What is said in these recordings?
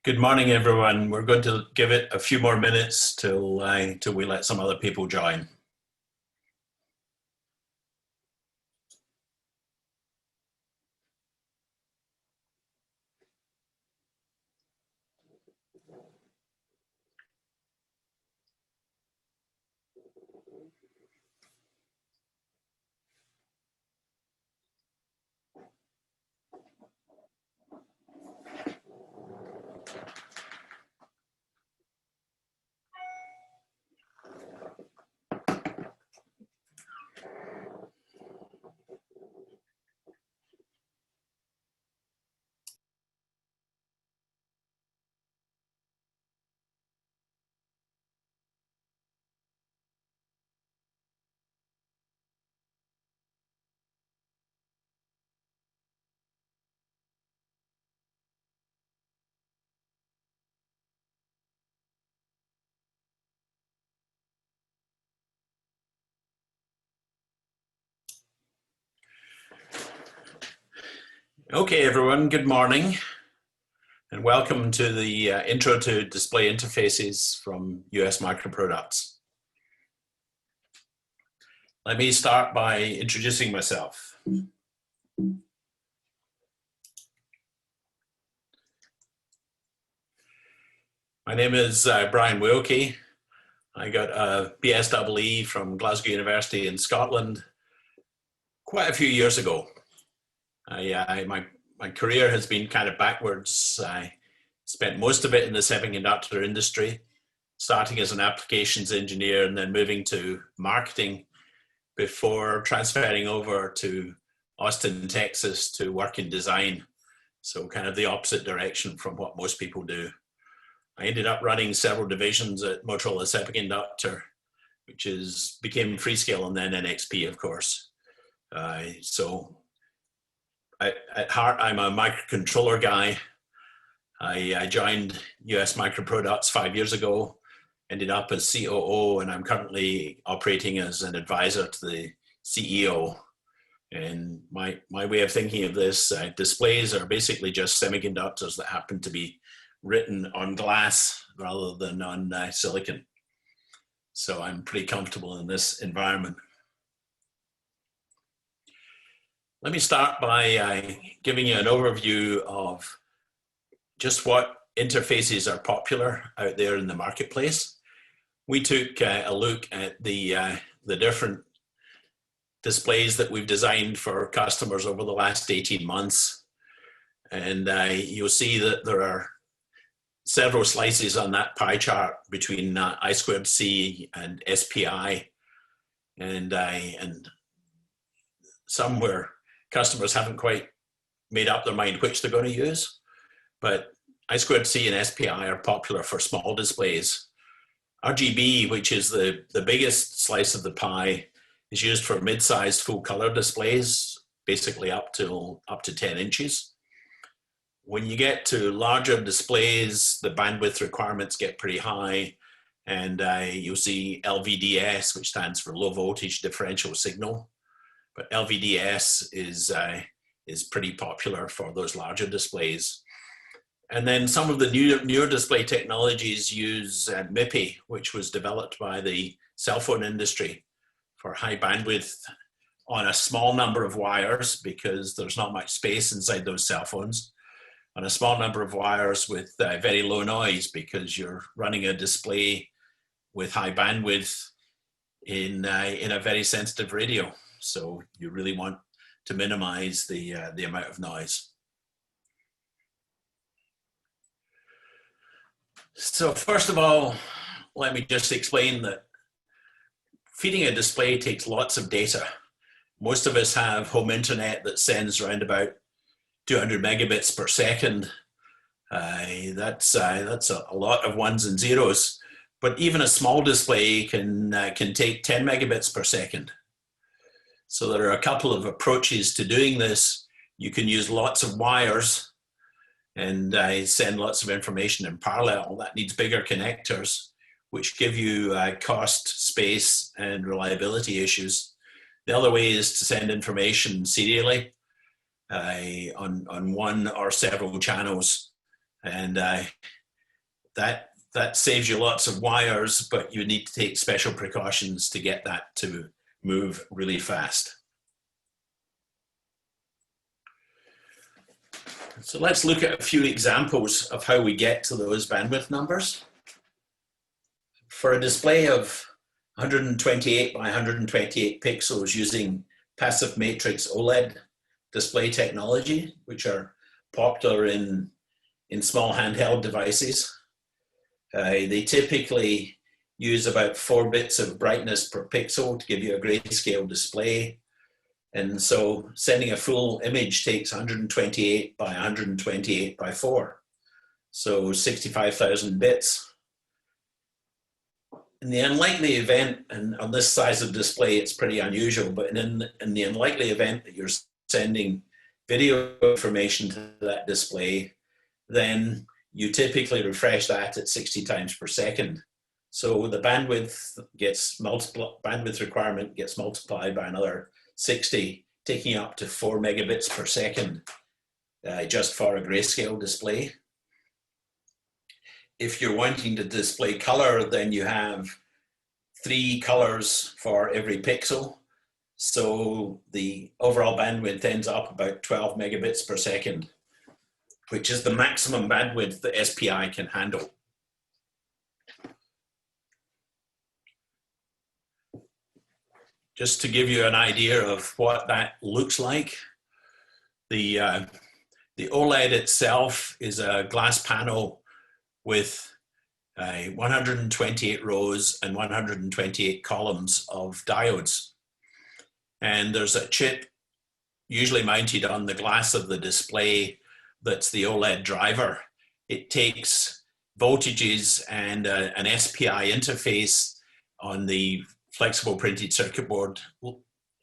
Good morning, everyone. We're going to give it a few more minutes till we let some other people join. Okay, everyone, good morning and welcome to the Intro to Display Interfaces from US Microproducts. Let me start by introducing myself. My name is Brian Wilkie. I got a BSEE from Glasgow University in Scotland quite a few years ago. My career has been kind of backwards. I spent most of it in the semiconductor industry, starting as an applications engineer and then moving to marketing before transferring over to Austin, Texas to work in design. So kind of the opposite direction from what most people do. I ended up running several divisions at Motorola Semiconductor, which became Freescale and then NXP, of course. At heart, I'm a microcontroller guy. I joined US Microproducts 5 years ago, ended up as COO, and I'm currently operating as an advisor to the CEO. And my way of thinking of this, displays are basically just semiconductors that happen to be written on glass rather than on silicon. So I'm pretty comfortable in this environment. Let me start by giving you an overview of just what interfaces are popular out there in the marketplace. We took a look at the different displays that we've designed for customers over the last 18 months. And you'll see that there are several slices on that pie chart between I2C and SPI, and some where customers haven't quite made up their mind which they're going to use. But I2C and SPI are popular for small displays. RGB, which is the biggest slice of the pie, is used for mid-sized full color displays, basically up to 10 inches. When you get to larger displays, the bandwidth requirements get pretty high, and you'll see LVDS, which stands for low voltage differential signal. But LVDS is pretty popular for those larger displays. And then some of the newer display technologies use MIPI, which was developed by the cell phone industry for high bandwidth on a small number of wires, because there's not much space inside those cell phones, on a small number of wires with very low noise, because you're running a display with high bandwidth in a very sensitive radio. So you really want to minimize the amount of noise. So first of all, let me just explain that feeding a display takes lots of data. Most of us have home internet that sends around about 200 megabits per second. That's a lot of ones and zeros. But even a small display can take 10 megabits per second. So there are a couple of approaches to doing this. You can use lots of wires and send lots of information in parallel. That needs bigger connectors, which give you cost, space, and reliability issues. The other way is to send information serially on one or several channels. And that saves you lots of wires, but you need to take special precautions to get that to move really fast. So let's look at a few examples of how we get to those bandwidth numbers. For a display of 128 by 128 pixels using passive matrix OLED display technology, which are popular in small handheld devices, they typically use about 4 bits of brightness per pixel to give you a grayscale display. And so sending a full image takes 128 by 128 by 4. So 65,000 bits. In the unlikely event, and on this size of display, it's pretty unusual, but in the unlikely event that you're sending video information to that display, then you typically refresh that at 60 times per second. So the bandwidth requirement gets multiplied by another 60, taking up to 4 megabits per second just for a grayscale display. If you're wanting to display color, then you have 3 colors for every pixel. So the overall bandwidth ends up about 12 megabits per second, which is the maximum bandwidth that SPI can handle. Just to give you an idea of what that looks like, the OLED itself is a glass panel with 128 rows and 128 columns of diodes. And there's a chip usually mounted on the glass of the display that's the OLED driver. It takes voltages and an SPI interface on the flexible printed circuit board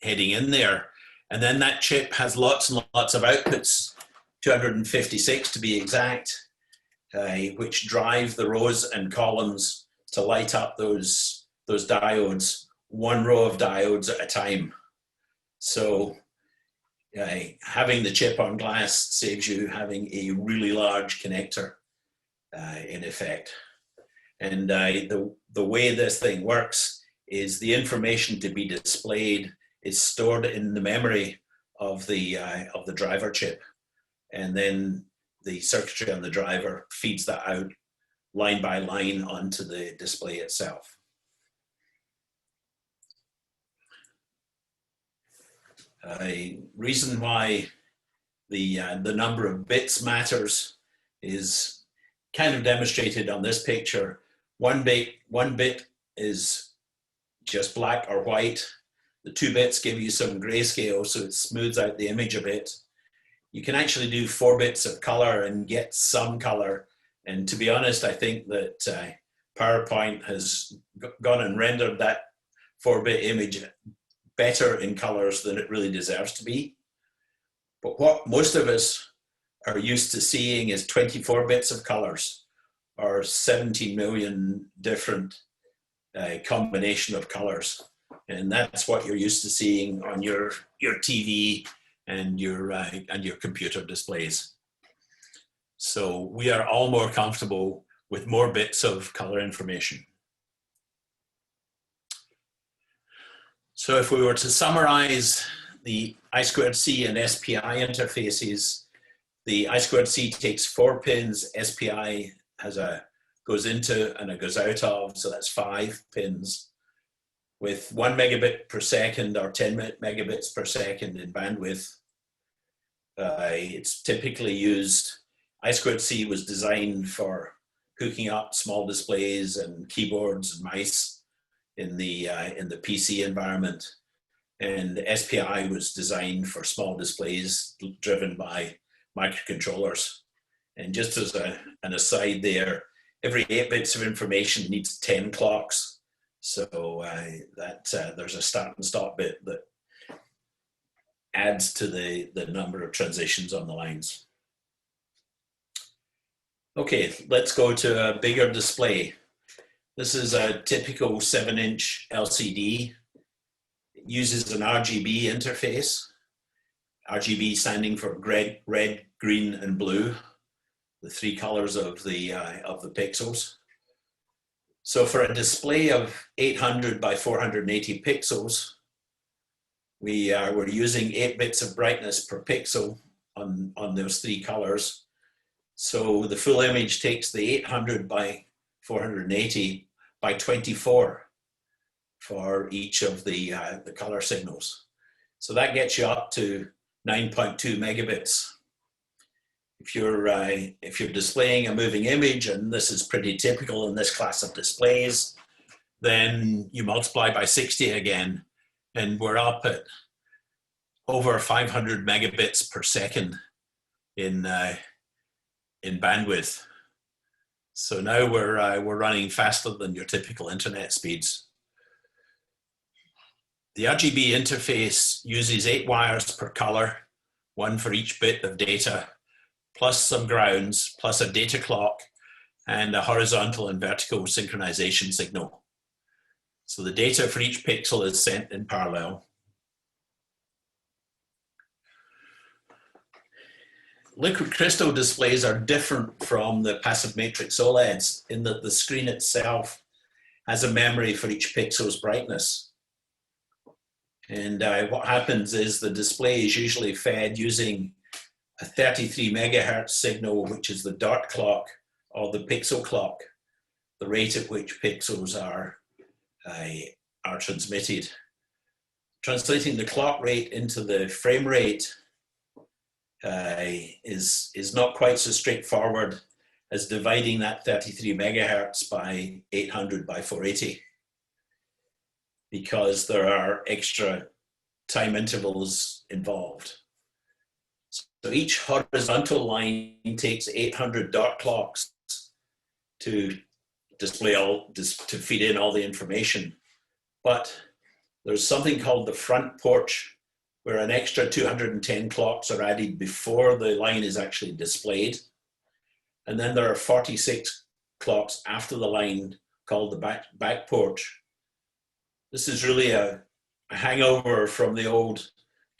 heading in there. And then that chip has lots and lots of outputs, 256 to be exact, which drive the rows and columns to light up those diodes, 1 row of diodes at a time. So having the chip on glass saves you having a really large connector in effect. And the way this thing works is the information to be displayed is stored in the memory of the driver chip, and then the circuitry on the driver feeds that out line by line onto the display itself. Reason why the number of bits matters is kind of demonstrated on this picture. One bit is just black or white. The 2 bits give you some grayscale, so it smooths out the image a bit. You can actually do 4 bits of color and get some color. And to be honest, I think that PowerPoint has gone and rendered that 4-bit image better in colors than it really deserves to be. But what most of us are used to seeing is 24 bits of colors, or 70 million different combination of colors. And that's what you're used to seeing on your TV and your computer displays. So we are all more comfortable with more bits of color information. So if we were to summarize the I2C and SPI interfaces, the I2C takes 4 pins, SPI goes into and it goes out of, so that's 5 pins with 1 megabit per second or 10 megabits per second in bandwidth. It's typically used, I2C was designed for hooking up small displays and keyboards and mice in the PC environment. And SPI was designed for small displays driven by microcontrollers. And just as an aside there, every 8 bits of information needs 10 clocks. So there's a start and stop bit that adds to the number of transitions on the lines. Okay, let's go to a bigger display. This is a typical 7-inch LCD. It uses an RGB interface. RGB standing for red, green, and blue. three colors of the pixels. So for a display of 800 by 480 pixels, we're using 8 bits of brightness per pixel on those three colors. So the full image takes the 800 by 480 by 24 for each of the color signals. So that gets you up to 9.2 megabits. If you're displaying a moving image, and this is pretty typical in this class of displays, then you multiply by 60 again, and we're up at over 500 megabits per second in bandwidth. So now we're running faster than your typical internet speeds. The RGB interface uses 8 wires per color, 1 for each bit of data, plus some grounds, plus a data clock, and a horizontal and vertical synchronization signal. So the data for each pixel is sent in parallel. Liquid crystal displays are different from the passive matrix OLEDs in that the screen itself has a memory for each pixel's brightness. And what happens is the display is usually fed using a 33 megahertz signal, which is the dot clock or the pixel clock, the rate at which pixels are transmitted. Translating the clock rate into the frame rate is not quite so straightforward as dividing that 33 megahertz by 800 by 480, because there are extra time intervals involved. So each horizontal line takes 800 dot clocks to display to feed in all the information. But there's something called the front porch, where an extra 210 clocks are added before the line is actually displayed. And then there are 46 clocks after the line called the back porch. This is really a hangover from the old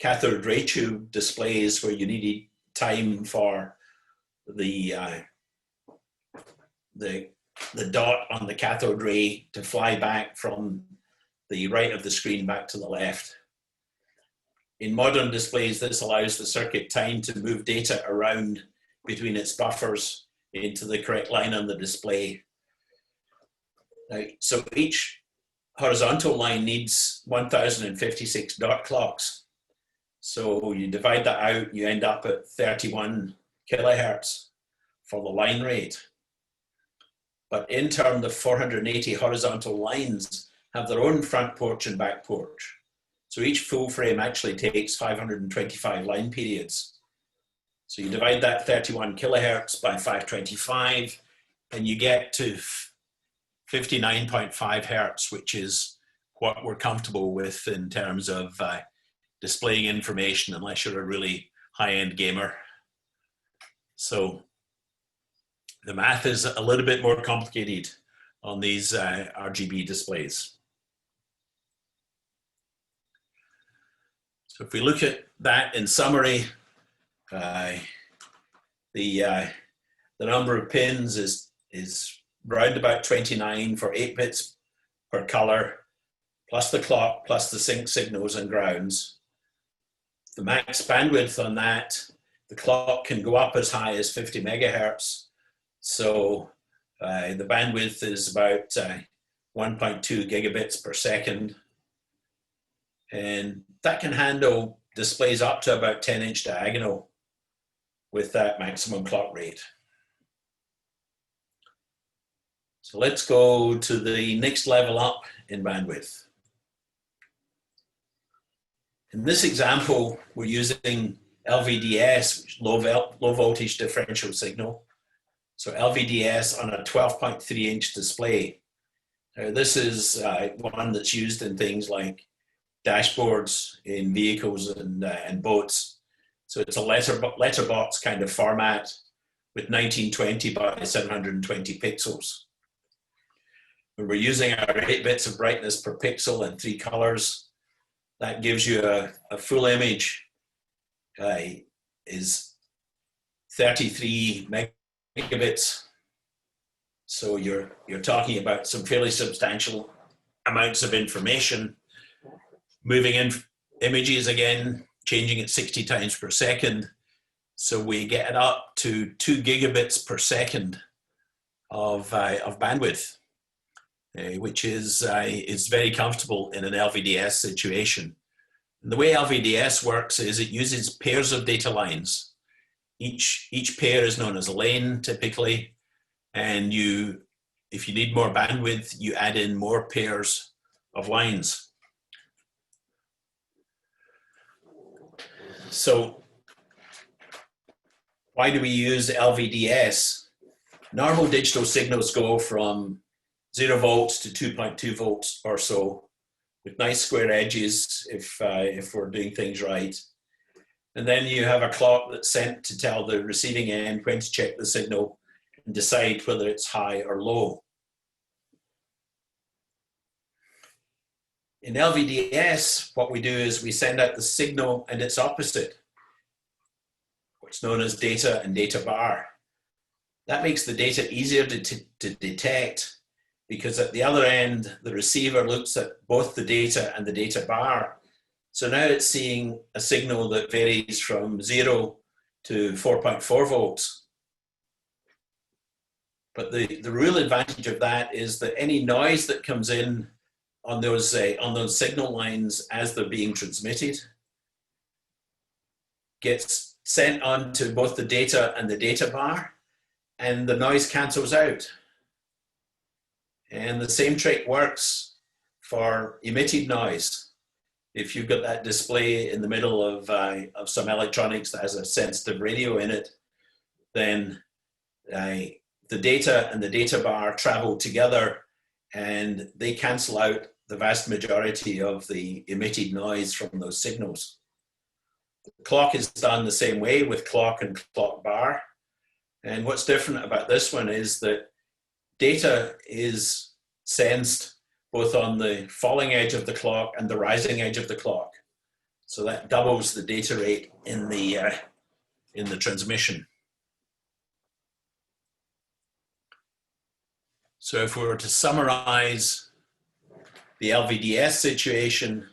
cathode ray tube displays where you needed time for the dot on the cathode ray to fly back from the right of the screen back to the left. In modern displays, this allows the circuit time to move data around between its buffers into the correct line on the display. Now, so each horizontal line needs 1056 dot clocks. So you divide that out, you end up at 31 kilohertz for the line rate. But in turn, the 480 horizontal lines have their own front porch and back porch. So each full frame actually takes 525 line periods. So you divide that 31 kilohertz by 525, and you get to 59.5 hertz, which is what we're comfortable with in terms of displaying information, unless you're a really high-end gamer. So the math is a little bit more complicated on these RGB displays. So if we look at that in summary, the number of pins is round about 29 for 8 bits per color, plus the clock, plus the sync signals and grounds. The max bandwidth on that, the clock can go up as high as 50 megahertz. So the bandwidth is about 1.2 gigabits per second. And that can handle displays up to about 10-inch diagonal with that maximum clock rate. So let's go to the next level up in bandwidth. In this example, we're using LVDS, which is low voltage differential signal. So LVDS on a 12.3-inch display. This is one that's used in things like dashboards in vehicles and boats. So it's a letterbox kind of format with 1920 by 720 pixels. When we're using our 8 bits of brightness per pixel and 3 colors, that gives you a full image is 33 gigabits. So you're talking about some fairly substantial amounts of information, moving in images again, changing at 60 times per second. So we get it up to 2 gigabits per second of bandwidth, which is very comfortable in an LVDS situation. And the way LVDS works is it uses pairs of data lines. Each pair is known as a lane typically, and if you need more bandwidth, you add in more pairs of lines. So why do we use LVDS? Normal digital signals go from 0 volts to 2.2 volts or so, with nice square edges if we're doing things right. And then you have a clock that's sent to tell the receiving end when to check the signal and decide whether it's high or low. In LVDS, what we do is we send out the signal and its opposite, what's known as data and data bar. That makes the data easier to detect, because at the other end, the receiver looks at both the data and the data bar. So now it's seeing a signal that varies from 0 to 4.4 volts. But the real advantage of that is that any noise that comes in on those signal lines as they're being transmitted gets sent on to both the data and the data bar, and the noise cancels out. And the same trick works for emitted noise. If you've got that display in the middle of some electronics that has a sensitive radio in it, then the data and the data bar travel together, and they cancel out the vast majority of the emitted noise from those signals. The clock is done the same way with clock and clock bar. And what's different about this one is that data is sensed both on the falling edge of the clock and the rising edge of the clock. So that doubles the data rate in the transmission. So if we were to summarize the LVDS situation,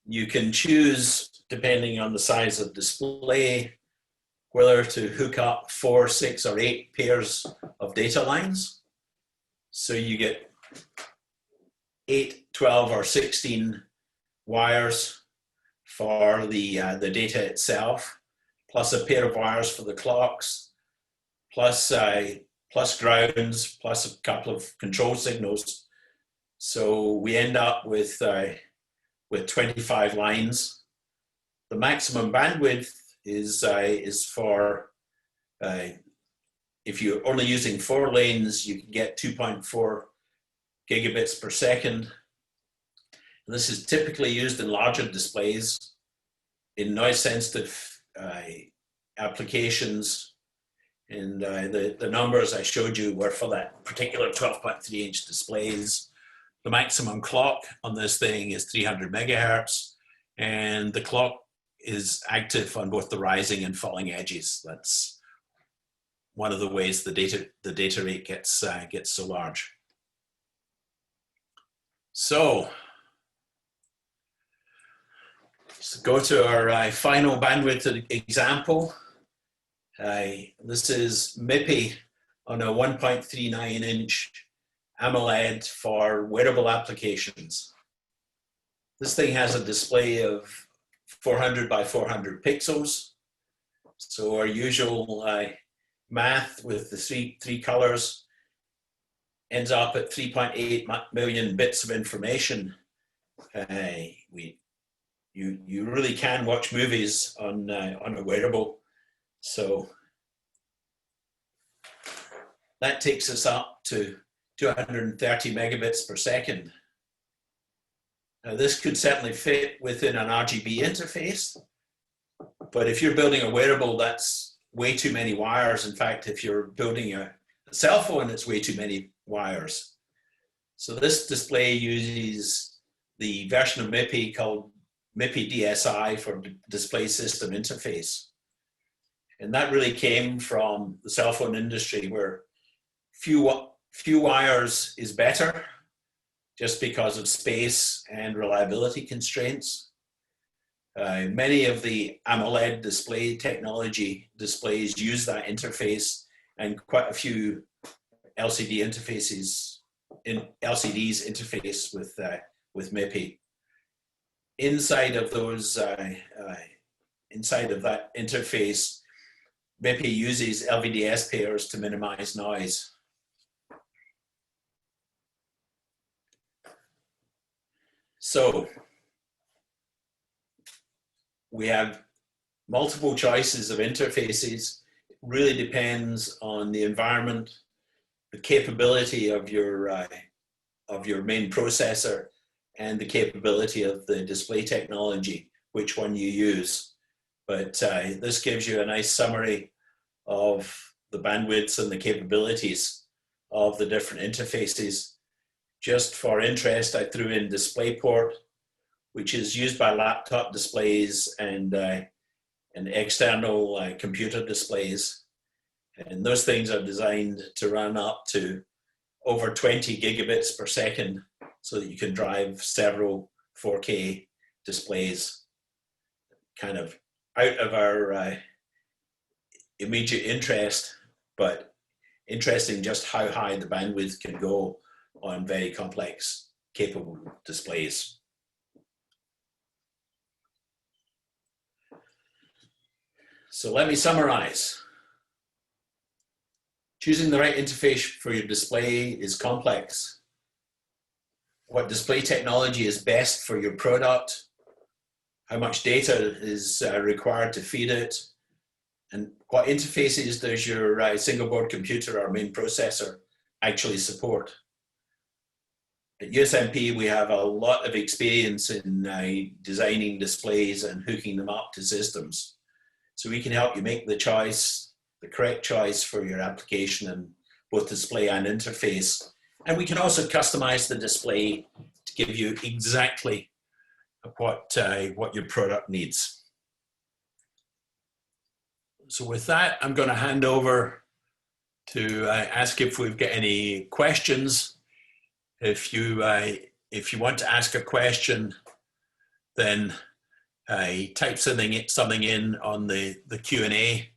you can choose, depending on the size of display, whether to hook up 4, 6, or 8 pairs of data lines. So you get 8, 12, or 16 wires for the data itself, plus a pair of wires for the clocks, plus grounds, plus a couple of control signals. So we end up with 25 lines. The maximum bandwidth is for, if you're only using 4 lanes, you can get 2.4 gigabits per second. And this is typically used in larger displays, in noise-sensitive applications. And the numbers I showed you were for that particular 12.3-inch displays. The maximum clock on this thing is 300 megahertz, and the clock is active on both the rising and falling edges. That's one of the ways the data rate gets so large. So let's go to our final bandwidth example. This is MIPI on a 1.39-inch AMOLED for wearable applications. This thing has a display of 400 by 400 pixels. So our usual math with the three colors ends up at 3.8 million bits of information. You really can watch movies on a wearable. So that takes us up to 230 megabits per second. Now this could certainly fit within an RGB interface, but if you're building a wearable, that's way too many wires. In fact, if you're building a cell phone, it's way too many wires. So this display uses the version of MIPI called MIPI DSI for Display System Interface. And that really came from the cell phone industry, where few wires is better just because of space and reliability constraints. Many of the AMOLED display technology displays use that interface, and quite a few LCDs interface with MIPI. Inside of those, inside of that interface, MIPI uses LVDS pairs to minimize noise. So we have multiple choices of interfaces. It really depends on the environment, the capability of your main processor, and the capability of the display technology, which one you use. But this gives you a nice summary of the bandwidths and the capabilities of the different interfaces. Just for interest, I threw in DisplayPort, which is used by laptop displays and external computer displays. And those things are designed to run up to over 20 gigabits per second, so that you can drive several 4K displays. Kind of out of our immediate interest, but interesting just how high the bandwidth can go on very complex, capable displays. So let me summarize. Choosing the right interface for your display is complex. What display technology is best for your product, how much data is required to feed it, and what interfaces does your single board computer or main processor actually support. At USMP, we have a lot of experience in designing displays and hooking them up to systems. So we can help you make the choice, the correct choice for your application in both display and interface. And we can also customize the display to give you exactly what your product needs. So with that, I'm going to hand over to ask if we've got any questions. If you want to ask a question, then type something in on the Q&A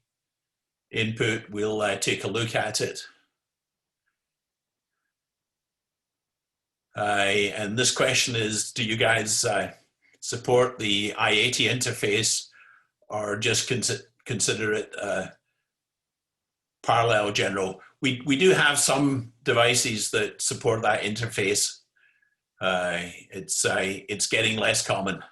input. We'll take a look at it. And this question is, do you guys support the I-80 interface, or just consider it parallel general? We do have some devices that support that interface. It's getting less common.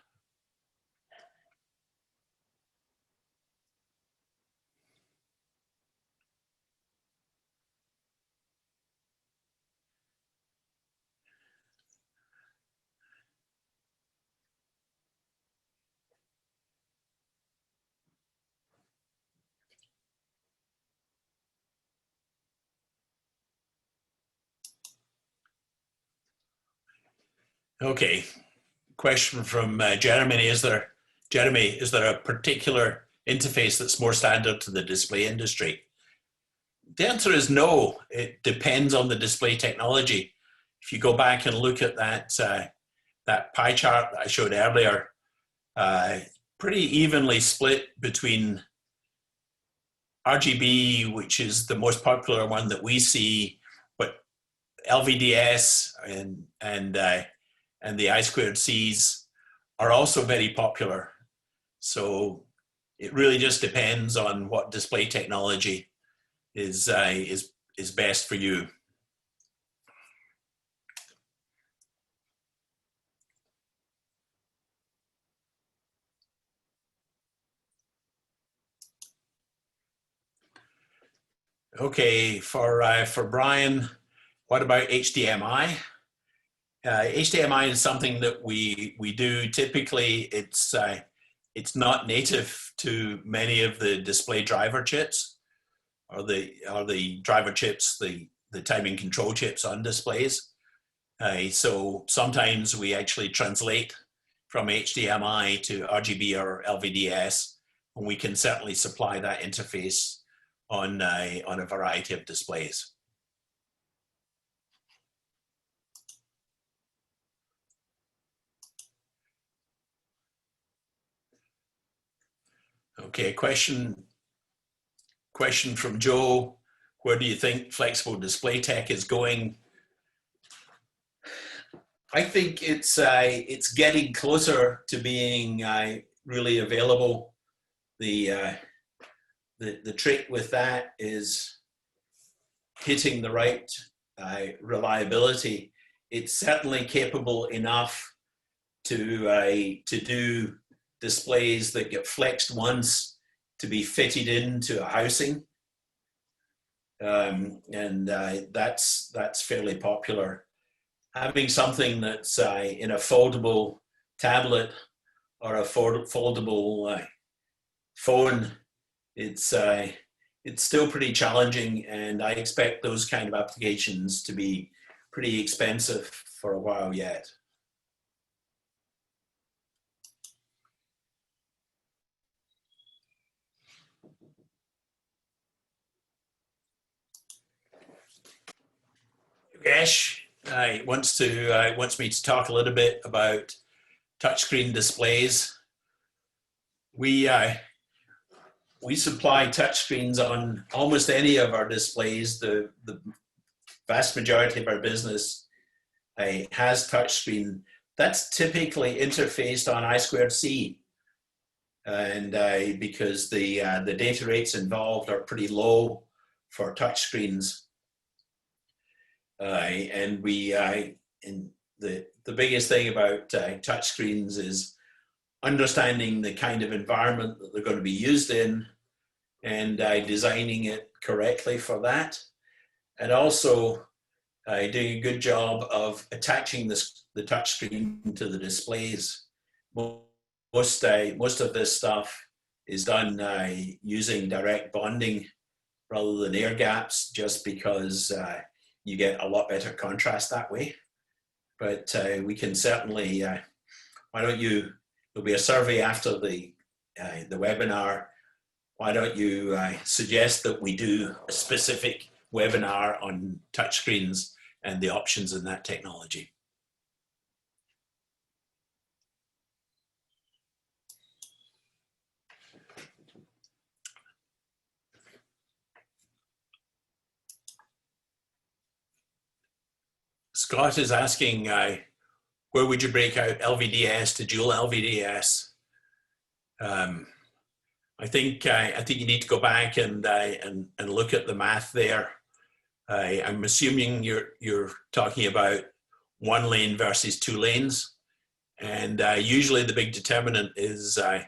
Okay, question from Jeremy. Is there a particular interface that's more standard to the display industry? The answer is no. It depends on the display technology. If you go back and look at that pie chart that I showed earlier, pretty evenly split between RGB, which is the most popular one that we see, but LVDS and the I2Cs are also very popular. So it really just depends on what display technology is best for you. Okay, for Brian, what about HDMI? HDMI is something that we do. Typically, it's not native to many of the display driver chips, or the driver chips, the timing control chips on displays. So sometimes we actually translate from HDMI to RGB or LVDS, and we can certainly supply that interface on a variety of displays. Okay, question from Joe. Where do you think flexible display tech is going? I think it's getting closer to being really available. The trick with that is hitting the right reliability. It's certainly capable enough to do displays that get flexed once to be fitted into a housing, and that's fairly popular. Having something that's in a foldable tablet or a foldable phone, it's still pretty challenging, and I expect those kind of applications to be pretty expensive for a while yet. Yogesh wants me to talk a little bit about touchscreen displays. We supply touchscreens on almost any of our displays. The vast majority of our business has touchscreen. That's typically interfaced on I2C, and because the data rates involved are pretty low for touchscreens. And the biggest thing about touchscreens is understanding the kind of environment that they're going to be used in, and designing it correctly for that, and also doing a good job of attaching the touchscreen to the displays. Most of this stuff is done using direct bonding rather than air gaps, just because you get a lot better contrast that way. But we can certainly, why don't you, there'll be a survey after the webinar. Why don't you suggest that we do a specific webinar on touchscreens and the options in that technology? Scott is asking, where would you break out LVDS to dual LVDS? I think you need to go back and look at the math there. I'm assuming you're talking about 1 lane versus 2 lanes, and usually the big determinant is the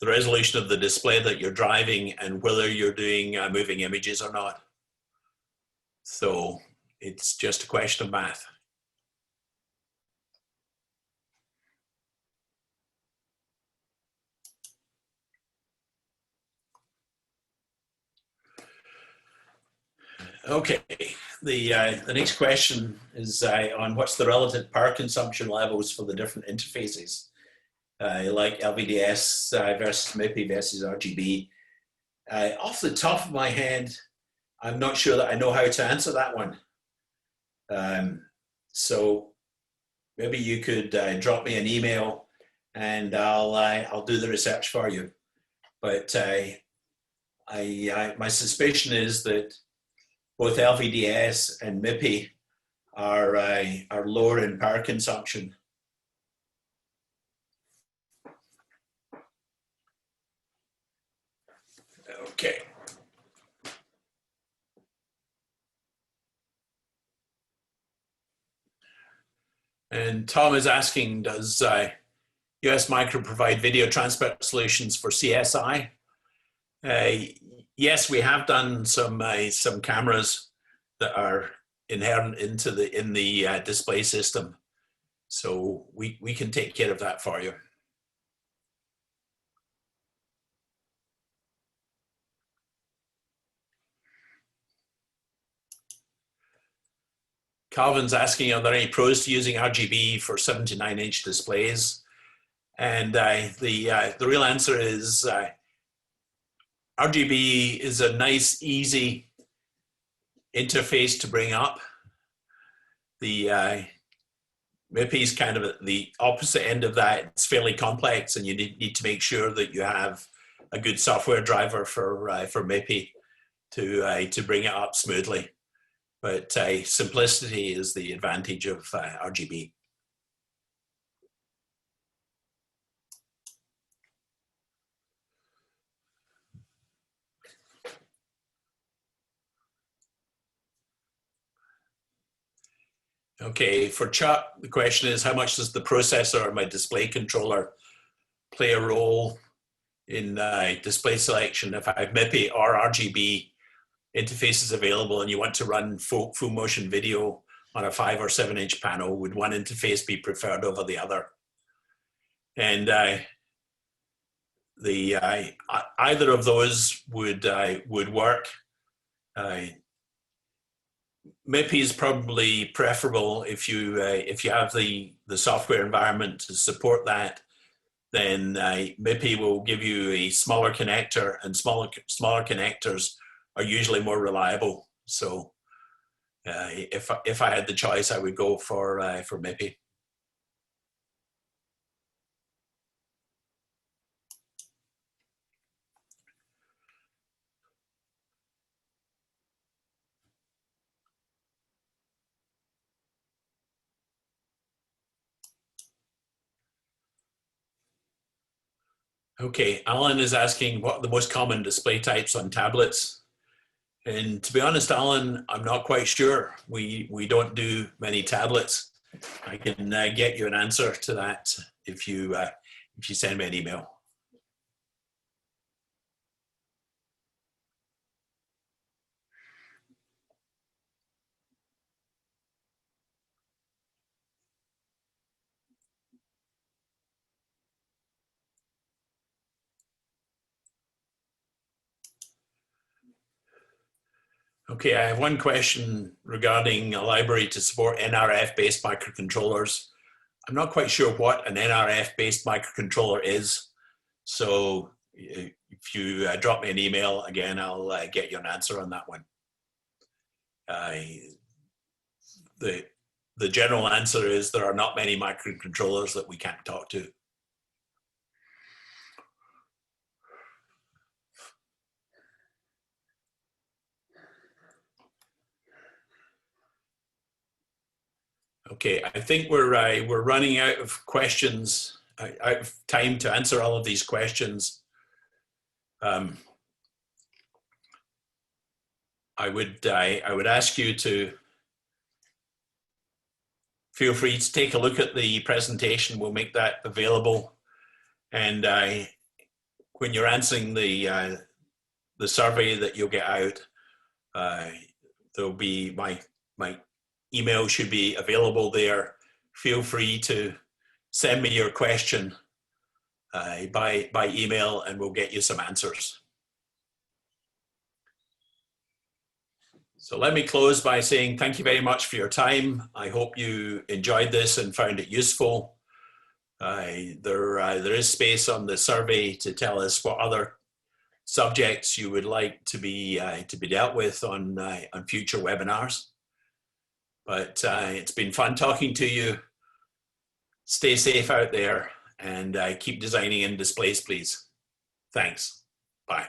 resolution of the display that you're driving and whether you're doing moving images or not. So it's just a question of math. Okay, the next question is on what's the relative power consumption levels for the different interfaces, like LVDS versus MIPI versus RGB. Off the top of my head, I'm not sure that I know how to answer that one. So maybe you could drop me an email, and I'll do the research for you. But my suspicion is that both LVDS and MIPI are lower in power consumption. Okay. And Tom is asking, does US Micro provide video transport solutions for CSI? Yes, we have done some cameras that are inherent in the display system, so we can take care of that for you. Calvin's asking, are there any pros to using RGB for 79-inch displays? And the real answer is RGB is a nice, easy interface to bring up. The MIPI is kind of at the opposite end of that. It's fairly complex, and you need to make sure that you have a good software driver for MIPI to bring it up smoothly. But simplicity is the advantage of RGB. Okay, for Chuck, the question is, how much does the processor or my display controller play a role in display selection? If I have MIPI or RGB interfaces available and you want to run full motion video on a 5 or 7 inch panel, would one interface be preferred over the other? And either of those would work. MIPI is probably preferable if you have the software environment to support that. Then MIPI will give you a smaller connector, and smaller connectors are usually more reliable. So if I had the choice, I would go for MIPI. Okay, Alan is asking what are the most common display types on tablets. And to be honest, Alan, I'm not quite sure. We don't do many tablets. I can get you an answer to that if you send me an email. Okay, I have one question regarding a library to support NRF-based microcontrollers. I'm not quite sure what an NRF-based microcontroller is. So if you drop me an email, again, I'll get you an answer on that one. The general answer is there are not many microcontrollers that we can't talk to. Okay, I think we're running out of questions, out of time to answer all of these questions. I would ask you to feel free to take a look at the presentation. We'll make that available, and when you're answering the survey that you'll get out, there'll be my email should be available there. Feel free to send me your question by email, and we'll get you some answers. So let me close by saying thank you very much for your time. I hope you enjoyed this and found it useful. There is space on the survey to tell us what other subjects you would like to be dealt with on future webinars. But it's been fun talking to you. Stay safe out there, and keep designing in displays, please. Thanks. Bye.